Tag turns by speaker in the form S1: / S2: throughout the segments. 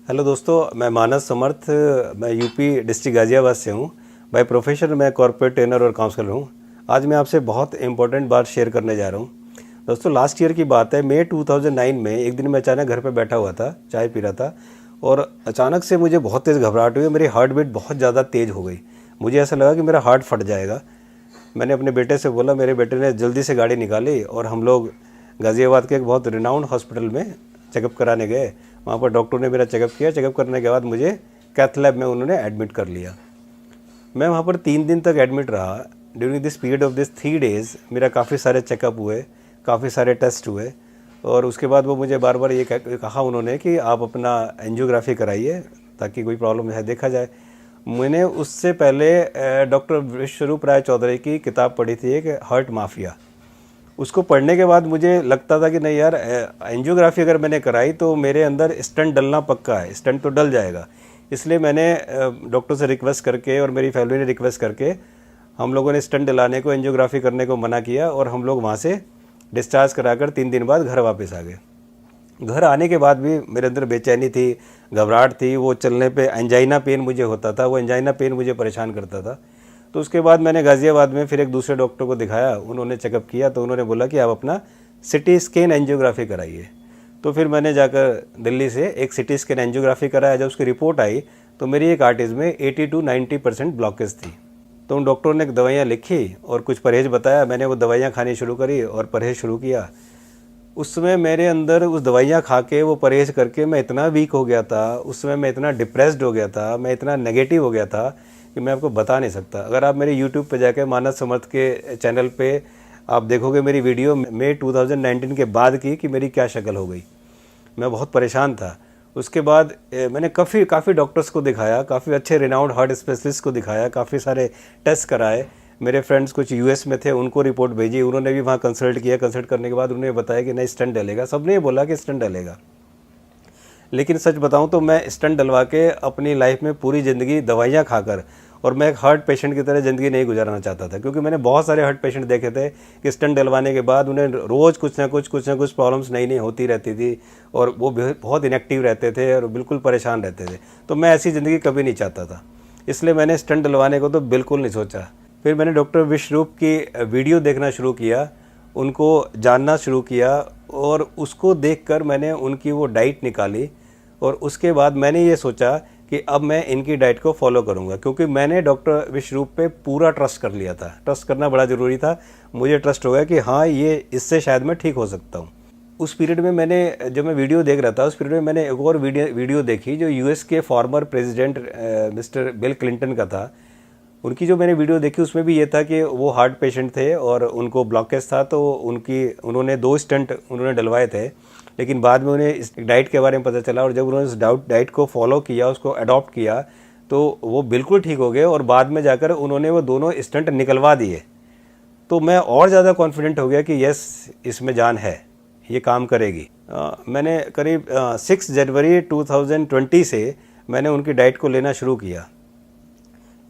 S1: Hello दोस्तों, मैं मानस समर्थ। मैं यूपी डिस्ट्रिक्ट गाज़ियाबाद से हूँ। बाय प्रोफेशन मैं कॉर्पोरेट ट्रेनर और काउंसलर हूँ। आज मैं आपसे बहुत इंपॉर्टेंट बात शेयर करने जा रहा हूँ। दोस्तों, लास्ट ईयर की बात है, मई 2009 में एक दिन मैं अचानक घर पे बैठा हुआ था, चाय पी रहा था और अचानक से मुझे बहुत तेज़ घबराहट हुई। मेरी हार्ट बीट बहुत ज़्यादा तेज़ हो गई। मुझे ऐसा लगा कि मेरा हार्ट फट जाएगा। मैंने अपने बेटे से बोला, मेरे बेटे ने जल्दी से गाड़ी निकाली और हम लोग गाज़ियाबाद के एक बहुत रिनाउंड हॉस्पिटल में चेकअप कराने गए। वहाँ पर डॉक्टर ने मेरा चेकअप किया। चेकअप करने के बाद मुझे कैथ लैब में उन्होंने एडमिट कर लिया। मैं वहाँ पर 3 दिन तक एडमिट रहा। During this period of this 3 days मेरा काफ़ी सारे चेकअप हुए, काफ़ी सारे टेस्ट हुए और उसके बाद वो मुझे बार बार ये कहा उन्होंने कि आप अपना एंजियोग्राफी कराइए ताकि कोई प्रॉब्लम है देखा जाए। मैंने उससे पहले डॉक्टर विश्वरूप राय चौधरी की किताब पढ़ी थी, एक हार्ट माफिया। उसको पढ़ने के बाद मुझे लगता था कि नहीं यार, एंजियोग्राफी अगर मैंने कराई तो मेरे अंदर स्टंट डलना पक्का है, स्टंट तो डल जाएगा। इसलिए मैंने डॉक्टर से रिक्वेस्ट करके और मेरी फैमिली ने रिक्वेस्ट करके हम लोगों ने स्टंट डलाने को, एंजियोग्राफी करने को मना किया और हम लोग वहाँ से डिस्चार्ज कराकर 3 दिन बाद घर वापस आ गए। घर आने के बाद भी मेरे अंदर बेचैनी थी, घबराहट थी। वो चलने पे एंजाइना पेन मुझे होता था, वो एंजाइना पेन मुझे परेशान करता था। तो उसके बाद मैंने गाज़ियाबाद में फिर एक दूसरे डॉक्टर को दिखाया। उन्होंने चेकअप किया तो उन्होंने बोला कि आप अपना सिटी स्कैन एंजियोग्राफी कराइए। तो फिर मैंने जाकर दिल्ली से एक सिटी स्कैन एंजियोग्राफी कराया। जब उसकी रिपोर्ट आई तो मेरी एक आर्टरीज में 80 to 90% ब्लॉकेज थी। तो उन डॉक्टरों ने दवाइयाँ लिखी और कुछ परहेज़ बताया। मैंने वो दवाइयाँ खानी शुरू करी और परहेज़ शुरू किया। उस समय मेरे अंदर उस दवाइयाँ खा के, वो परहेज़ करके मैं इतना वीक हो गया था, उस समय मैं इतना डिप्रेस्ड हो गया था, मैं इतना नेगेटिव हो गया था कि मैं आपको बता नहीं सकता। अगर आप मेरे यूट्यूब पे जाकर मानस समर्थ के चैनल पे आप देखोगे मेरी वीडियो मई 2019 के बाद की कि मेरी क्या शक्ल हो गई। मैं बहुत परेशान था। उसके बाद मैंने काफ़ी डॉक्टर्स को दिखाया, काफ़ी अच्छे रिनाउंड हार्ट स्पेशलिस्ट को दिखाया, काफ़ी सारे टेस्ट कराए। मेरे फ्रेंड्स कुछ यूएस में थे, उनको रिपोर्ट भेजी, उन्होंने भी वहाँ कंसल्ट किया। कंसल्ट करने के बाद उन्होंने बताया कि नहीं, स्टंट डलेगा। सबने बोला कि स्टंट डलेगा। लेकिन सच बताऊं तो मैं स्टंट डलवा के अपनी लाइफ में पूरी ज़िंदगी दवाइयाँ खाकर, और मैं एक हार्ट पेशेंट की तरह ज़िंदगी नहीं गुजारना चाहता था, क्योंकि मैंने बहुत सारे हार्ट पेशेंट देखे थे कि स्टंट डलवाने के बाद उन्हें रोज़ कुछ ना कुछ प्रॉब्लम्स नई होती रहती थी और वो बहुत इनएक्टिव रहते थे और बिल्कुल परेशान रहते थे। तो मैं ऐसी ज़िंदगी कभी नहीं चाहता था, इसलिए मैंने स्टंट डलवाने को तो बिल्कुल नहीं सोचा। फिर मैंने डॉक्टर विश्वरूप की वीडियो देखना शुरू किया, उनको जानना शुरू किया और उसको देखकर मैंने उनकी वो डाइट निकाली और उसके बाद मैंने ये सोचा कि अब मैं इनकी डाइट को फॉलो करूंगा, क्योंकि मैंने डॉक्टर विश्वरूप पे पूरा ट्रस्ट कर लिया था। ट्रस्ट करना बड़ा ज़रूरी था। मुझे ट्रस्ट हो गया कि हाँ, ये इससे शायद मैं ठीक हो सकता हूँ। उस पीरियड में जब मैं वीडियो देख रहा था, उस पीरियड में मैंने एक और वीडियो देखी जो यूएस के former president mister bill Clinton का था। उनकी जो मैंने वीडियो देखी उसमें भी ये था कि वो हार्ट पेशेंट थे और उनको ब्लॉकेज था, तो उन्होंने 2 स्टंट उन्होंने डलवाए थे। लेकिन बाद में उन्हें इस डाइट के बारे में पता चला और जब उन्होंने इस डाइट को फॉलो किया, उसको अडॉप्ट किया, तो वो बिल्कुल ठीक हो गए और बाद में जाकर उन्होंने वो दोनों स्टंट निकलवा दिए। तो मैं और ज़्यादा कॉन्फिडेंट हो गया कि यस, इसमें जान है, ये काम करेगी। मैंने करीब 6 जनवरी 2020 से मैंने उनकी डाइट को लेना शुरू किया।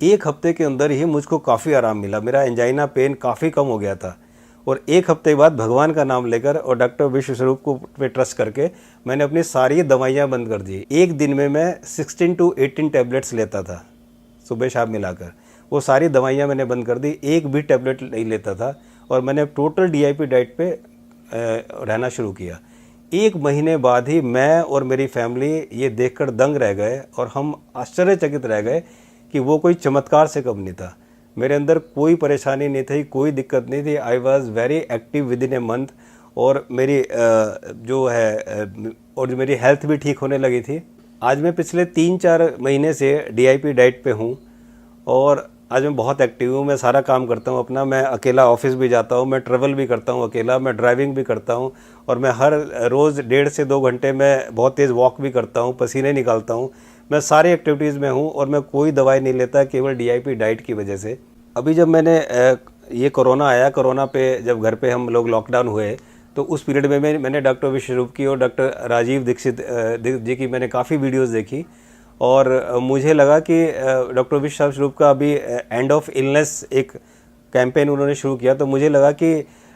S1: 1 हफ्ते के अंदर ही मुझको काफ़ी आराम मिला। मेरा एंजाइना पेन काफ़ी कम हो गया था और 1 हफ्ते बाद भगवान का नाम लेकर और डॉक्टर विश्वस्वरूप को पे ट्रस्ट करके मैंने अपनी सारी दवाइयाँ बंद कर दी। एक दिन में मैं 16 to 18 टैबलेट्स लेता था, सुबह शाम मिलाकर। वो सारी दवाइयाँ मैंने बंद कर दी, एक भी टैबलेट नहीं लेता था और मैंने टोटल डीआईपी डाइट पे रहना शुरू किया। 1 महीने बाद ही मैं और मेरी फैमिली ये देखकर दंग रह गए और हम आश्चर्यचकित रह गए कि वो कोई चमत्कार से कम नहीं था। मेरे अंदर कोई परेशानी नहीं थी, कोई दिक्कत नहीं थी। I was very active with in a month और मेरी और मेरी हेल्थ भी ठीक होने लगी थी। आज मैं पिछले 3-4 महीने से डीआईपी डाइट पे हूँ और आज मैं बहुत एक्टिव हूँ। मैं सारा काम करता हूँ अपना। मैं अकेला ऑफिस भी जाता हूँ, मैं ट्रैवल भी करता हूँ अकेला, मैं ड्राइविंग भी करता हूँ और मैं हर रोज़ 1.5 से 2 घंटे मैं बहुत तेज़ वॉक भी करता हूँ, पसीने निकालता हूँ। मैं सारी एक्टिविटीज़ में हूँ और मैं कोई दवाई नहीं लेता, केवल डीआईपी डाइट की वजह से। अभी जब ये कोरोना आया, कोरोना पे जब घर पे हम लोग लॉकडाउन हुए, तो उस पीरियड में मैंने डॉक्टर विश्वरूप की और डॉक्टर राजीव दीक्षित जी की मैंने काफ़ी वीडियोस देखी और मुझे लगा कि डॉक्टर विश्वरूप का अभी एंड ऑफ इलनेस एक कैंपेन उन्होंने शुरू किया। तो मुझे लगा कि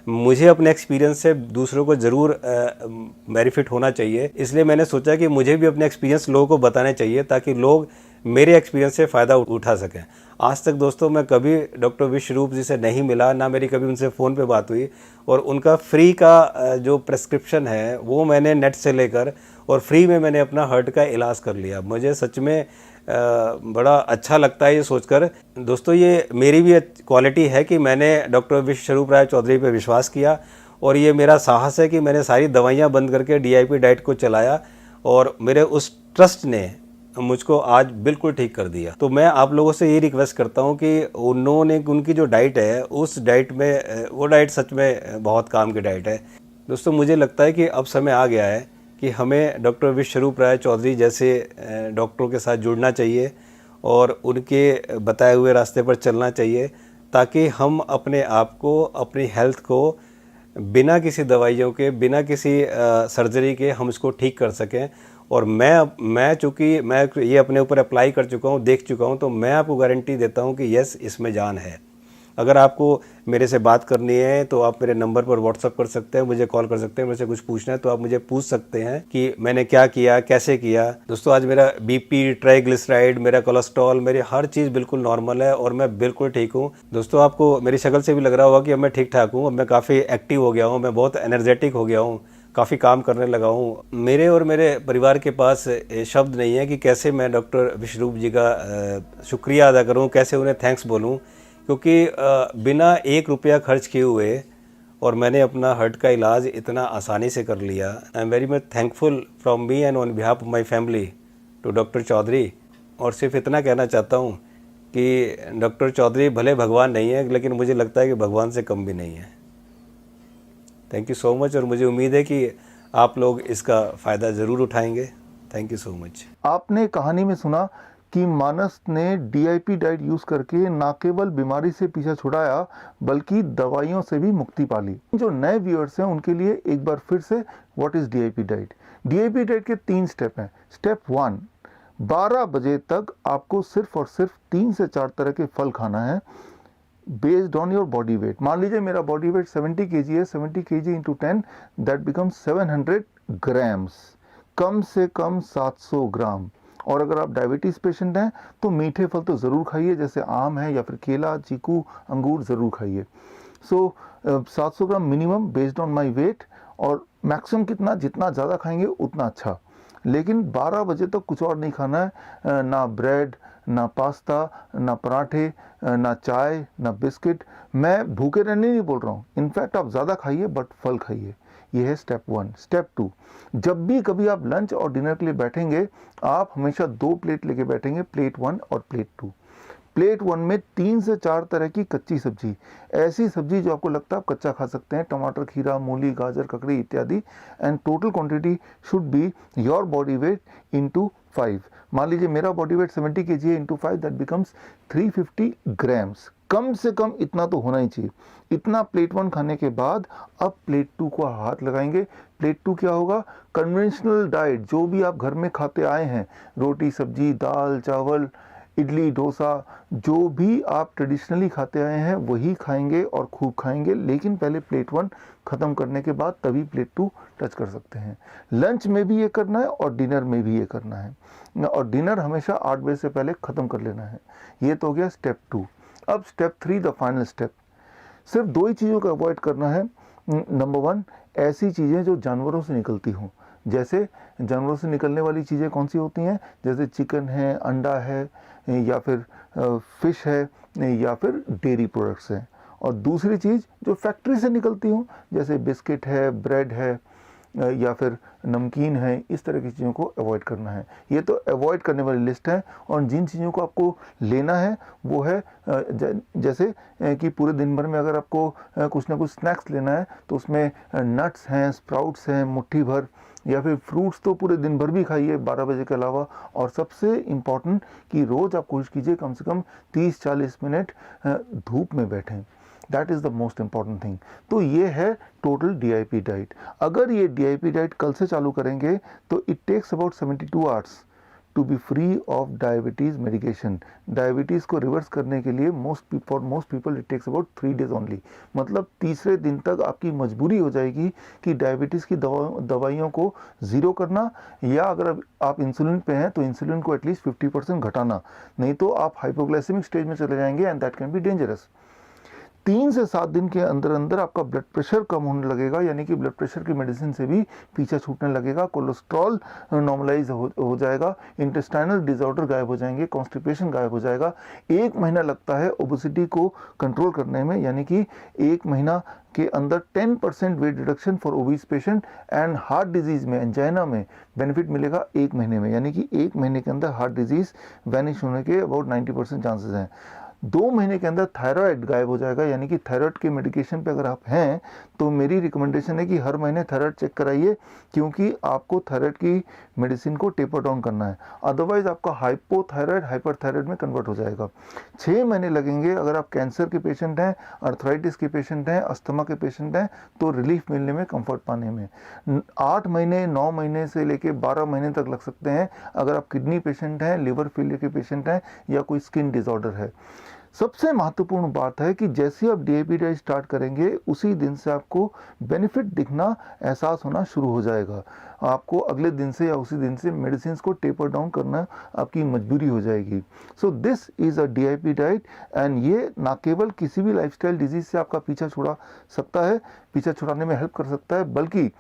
S1: मुझे अपने एक्सपीरियंस से दूसरों को ज़रूर बेनिफिट होना चाहिए, इसलिए मैंने सोचा कि मुझे भी अपने एक्सपीरियंस लोगों को बताने चाहिए ताकि लोग मेरे एक्सपीरियंस से फ़ायदा उठा सकें। आज तक दोस्तों मैं कभी डॉक्टर विश्वरूप जी से नहीं मिला, ना मेरी कभी उनसे फ़ोन पे बात हुई, और उनका फ्री का जो प्रेस्क्रिप्शन है वो मैंने नेट से लेकर और फ्री में मैंने अपना हार्ट का इलाज कर लिया। मुझे सच में बड़ा अच्छा लगता है ये सोचकर। दोस्तों ये मेरी भी क्वालिटी है कि मैंने डॉक्टर विश्वरूप राय चौधरी पे विश्वास किया, और ये मेरा साहस है कि मैंने सारी दवाइयाँ बंद करके DIP डाइट को चलाया और मेरे उस ट्रस्ट ने मुझको आज बिल्कुल ठीक कर दिया। तो मैं आप लोगों से ये रिक्वेस्ट करता हूँ कि उन्होंने उनकी जो डाइट है उस डाइट में, वो डाइट सच में बहुत काम की डाइट है। दोस्तों मुझे लगता है कि अब समय आ गया है कि हमें डॉक्टर विश्वरूप राय चौधरी जैसे डॉक्टरों के साथ जुड़ना चाहिए और उनके बताए हुए रास्ते पर चलना चाहिए, ताकि हम अपने आप को, अपनी हेल्थ को बिना किसी दवाइयों के, बिना किसी सर्जरी के हम इसको ठीक कर सकें। और मैं चूँकि मैं ये अपने ऊपर अप्लाई कर चुका हूँ, देख चुका हूँ, तो मैं आपको गारंटी देता हूँ कि यस, इसमें जान है। अगर आपको मेरे से बात करनी है तो आप मेरे नंबर पर व्हाट्सअप कर सकते हैं, मुझे कॉल कर सकते हैं। मेरे से कुछ पूछना है तो आप मुझे पूछ सकते हैं कि मैंने क्या किया, कैसे किया। दोस्तों आज मेरा BP, ट्राइग्लिसराइड, मेरा कोलेस्ट्रॉल, मेरी हर चीज़ बिल्कुल नॉर्मल है और मैं बिल्कुल ठीक हूँ। दोस्तों आपको मेरी शक्ल से भी लग रहा होगा कि अब मैं ठीक ठाक हूँ, अब मैं काफ़ी एक्टिव हो गया हूँ, मैं बहुत एनर्जेटिक हो गया हूँ, काफ़ी काम करने लगा हूँ। मेरे और मेरे परिवार के पास शब्द नहीं है कि कैसे मैं डॉक्टर विश्वरूप जी का शुक्रिया अदा करूँ, कैसे उन्हें थैंक्स बोलूँ, क्योंकि बिना 1 रुपया खर्च किए हुए और मैंने अपना हार्ट का इलाज इतना आसानी से कर लिया। I am very much thankful from me and on behalf of my family to doctor Chaudhary. और सिर्फ इतना कहना चाहता हूँ कि डॉक्टर चौधरी भले भगवान नहीं है, लेकिन मुझे लगता है कि भगवान से कम भी नहीं है। थैंक यू सो मच, और मुझे उम्मीद है कि आप लोग इसका फ़ायदा ज़रूर उठाएंगे। Thank you so much.
S2: आपने कहानी में सुना कि मानस ने DIP डाइट यूज करके ना केवल बीमारी से पीछा छुड़ाया बल्कि दवाइयों से भी मुक्ति पा ली। जो नए व्यूअर्स हैं उनके लिए एक बार फिर से what is DIP diet. DIP diet के 3 स्टेप हैं। स्टेप 1, 12 बजे तक आपको सिर्फ और सिर्फ 3 से 4 तरह के फल खाना है based on your body weight. मान लीजिए मेरा बॉडी वेट 70 kg है, 70 kg into 10 that becomes 700 grams, कम से कम 700 ग्राम। और अगर आप डायबिटीज पेशेंट हैं तो मीठे फल तो ज़रूर खाइए, जैसे आम है या फिर केला, चीकू, अंगूर ज़रूर खाइए। So 700 gram minimum based on my weight, और मैक्सिमम कितना, जितना ज़्यादा खाएंगे उतना अच्छा। लेकिन 12 बजे तक कुछ और नहीं खाना है, ना ब्रेड, ना पास्ता, ना पराठे, ना चाय, ना बिस्किट। मैं भूखे रहने नहीं बोल रहा हूँ, इनफैक्ट आप ज़्यादा खाइए बट फल खाइए। ये है स्टेप 1। स्टेप 2, जब भी कभी आप लंच और डिनर के लिए बैठेंगे आप हमेशा 2 प्लेट लेके बैठेंगे, प्लेट 1 और प्लेट 2। प्लेट 1 में 3 से 4 तरह की कच्ची सब्जी, ऐसी सब्जी जो आपको लगता है आप कच्चा खा सकते हैं, टमाटर, खीरा, मूली, गाजर, ककड़ी इत्यादि। And total quantity should be your body weight into 5। मान लीजिए मेरा बॉडी वेट 70 kg है, इंटू 5 दैट बिकम्स 350 ग्राम्स। कम से कम इतना तो होना ही चाहिए। इतना प्लेट 1 खाने के बाद अब प्लेट 2 को हाथ लगाएंगे। प्लेट 2 क्या होगा? कन्वेंशनल डाइट, जो भी आप घर में खाते आए हैं, रोटी, सब्जी, दाल, चावल, इडली, डोसा, जो भी आप ट्रेडिशनली खाते आए हैं वही खाएंगे और खूब खाएंगे। लेकिन पहले प्लेट 1 ख़त्म करने के बाद तभी प्लेट 2 टच कर सकते हैं। लंच में भी ये करना है और डिनर में भी ये करना है, और डिनर हमेशा 8 बजे से पहले ख़त्म कर लेना है। ये तो हो गया स्टेप 2। अब स्टेप 3, द फाइनल स्टेप। सिर्फ 2 ही चीज़ों को अवॉइड करना है। नंबर 1, ऐसी चीज़ें जो जानवरों से निकलती हों। जैसे जानवरों से निकलने वाली चीज़ें कौन सी होती हैं? जैसे चिकन है, अंडा है, या फिर फिश है, या फिर डेयरी प्रोडक्ट्स हैं। और दूसरी चीज़ जो फैक्ट्री से निकलती हों, जैसे बिस्किट है, ब्रेड है, या फिर नमकीन है, इस तरह की चीज़ों को अवॉइड करना है। ये तो अवॉइड करने वाली लिस्ट है। और जिन चीज़ों को आपको लेना है वो है जैसे कि पूरे दिन भर में अगर आपको कुछ ना कुछ स्नैक्स लेना है तो उसमें नट्स हैं, स्प्राउट्स हैं मुट्ठी भर, या फिर फ्रूट्स तो पूरे दिन भर भी खाइए 12 बजे के अलावा। और सबसे इम्पॉर्टेंट कि रोज़ आप कोशिश कीजिए कम से कम 30-40 मिनट धूप में बैठें। That is the most important thing. तो ये है टोटल DIP डाइट। अगर ये DIP डाइट कल से चालू करेंगे तो it takes about 72 hours to be free of diabetes medication. Diabetes को रिवर्स करने के लिए for most people it takes about 3 days only. मतलब तीसरे दिन तक आपकी मजबूरी हो जाएगी कि डायबिटीज़ की दवाइयों को ज़ीरो करना, या अगर आप इंसुलिन पे हैं तो इंसुलिन को एटलीस्ट 50% घटाना, नहीं तो आप हाइपोग्लाइसेमिक स्टेज में चले जाएंगे and that can be dangerous. 3 से 7 दिन के अंदर अंदर आपका ब्लड प्रेशर कम होने लगेगा, यानी कि ब्लड प्रेशर की मेडिसिन से भी पीछा छूटने लगेगा, कोलेस्ट्रॉल नॉर्मलाइज हो जाएगा, इंटेस्टाइनल डिसऑर्डर गायब हो जाएंगे, कॉन्स्टिपेशन गायब हो जाएगा। 1 महीना लगता है ओबेसिटी को कंट्रोल करने में, यानी कि 1 महीना के अंदर 10% weight reduction for obese patient and heart disease में, एंजाइना में बेनिफिट मिलेगा 1 महीने में, यानी कि 1 महीने के अंदर हार्ट डिजीज वैनिश होने के अबाउट 90% चांसेस हैं। 2 महीने के अंदर थायराइड गायब हो जाएगा, यानी कि थायराइड के मेडिकेशन पे अगर आप हैं तो मेरी रिकमेंडेशन है कि हर महीने थायराइड चेक कराइए, क्योंकि आपको थायराइड की मेडिसिन को टेपर डाउन करना है, अदरवाइज आपका हाइपोथायराइड हाइपरथायराइड में कन्वर्ट हो जाएगा। 6 महीने लगेंगे अगर आप कैंसर के पेशेंट हैं, अर्थराइटिस के पेशेंट हैं, अस्थमा के पेशेंट हैं, तो रिलीफ मिलने में, कंफर्ट पाने में। 8 महीने 9 महीने से लेके 12 महीने तक लग सकते हैं अगर आप किडनी पेशेंट हैं, लिवर फेलियर के पेशेंट हैं, या कोई स्किन डिसऑर्डर है। सबसे महत्वपूर्ण बात है कि जैसे आप डीआईपी डाइट स्टार्ट करेंगे उसी दिन से आपको बेनिफिट दिखना, एहसास होना शुरू हो जाएगा। आपको अगले दिन से या उसी दिन से मेडिसिन को टेपर डाउन करना आपकी मजबूरी हो जाएगी। So this is a DIP diet, and ये ना केवल किसी भी लाइफस्टाइल डिजीज से आपका पीछा छुड़ा सकता है, पीछा छुड़ाने में हेल्प कर सकता है, बल्कि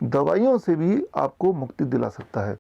S2: दवाइयों से भी आपको मुक्ति दिला सकता है।